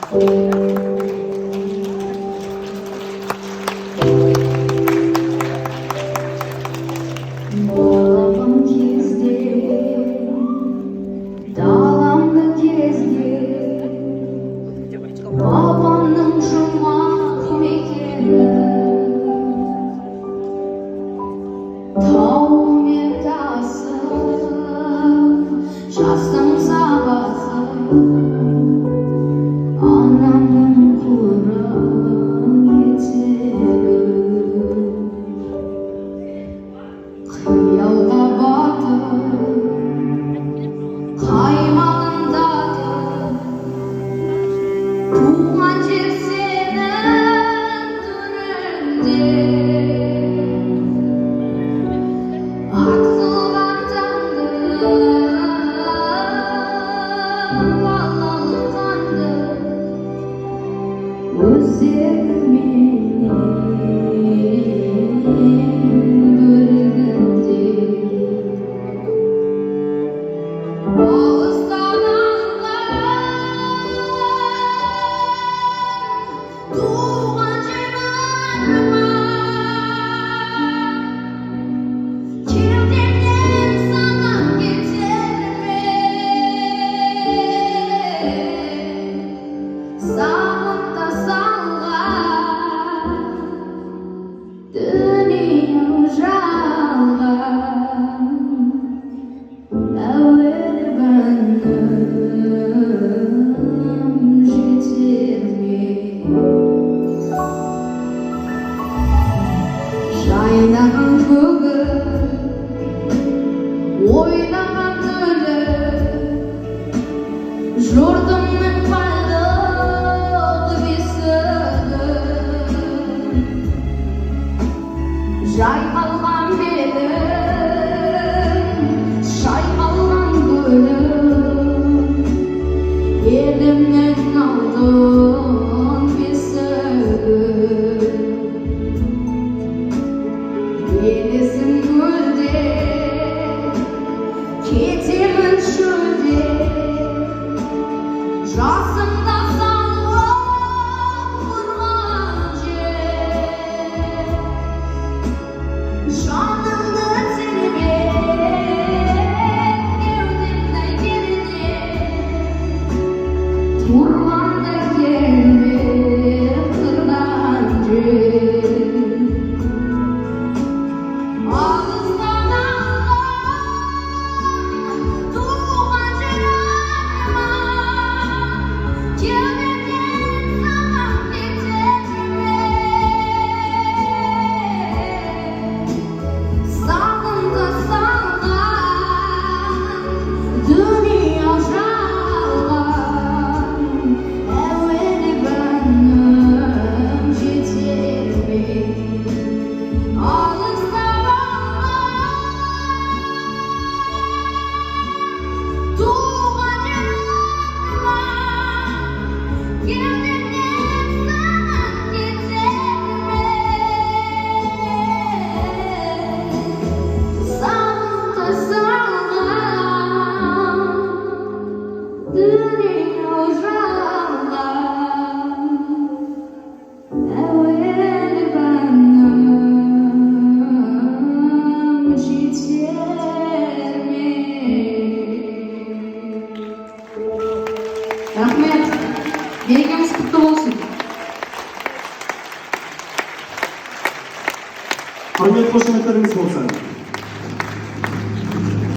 Dağlamın kezdi, dağlamın kezdi, babamның жұмақ мекені. Тау мен тасы, жастың сабасы, анамның құрық етегі. Қиялға батып, қаймағындатып, туған жер сенің төріңде. Атылған таңды, балалы қанды, өздеріменен бөлгінде. Алыстан аңғар, туған жер арман, кеудемнен саған кетермен. Сағымда салған дүние жалған, әуелі бәнім жетермен. Жайнаған көгім, ойнаған гүлім, жұртымның байлық бесігі. Жайқалған белім, шайқалған гүлім, елімнің алтын бесігі. Елесің гүлде, кетемін шөлде, жасымда салып тұрған жер. Жанымды тербеп, кеудемді кернеп, тұрғанда келмеп тұрған жер. Алыстан аңғар, туған жер арман, кеудемнен саған кетермен. Сағымда салған дүние жалған, әуелі бәнім жетермен. Алыстан аңғар, туған жер арман, кеудемнен саған кетермен. Сағымда салған дүние жалған, әуелі бәнім жетермен. Рахмет. Мерекеміз құтты болсын. Құрметті қошеметтеріңіз болсын.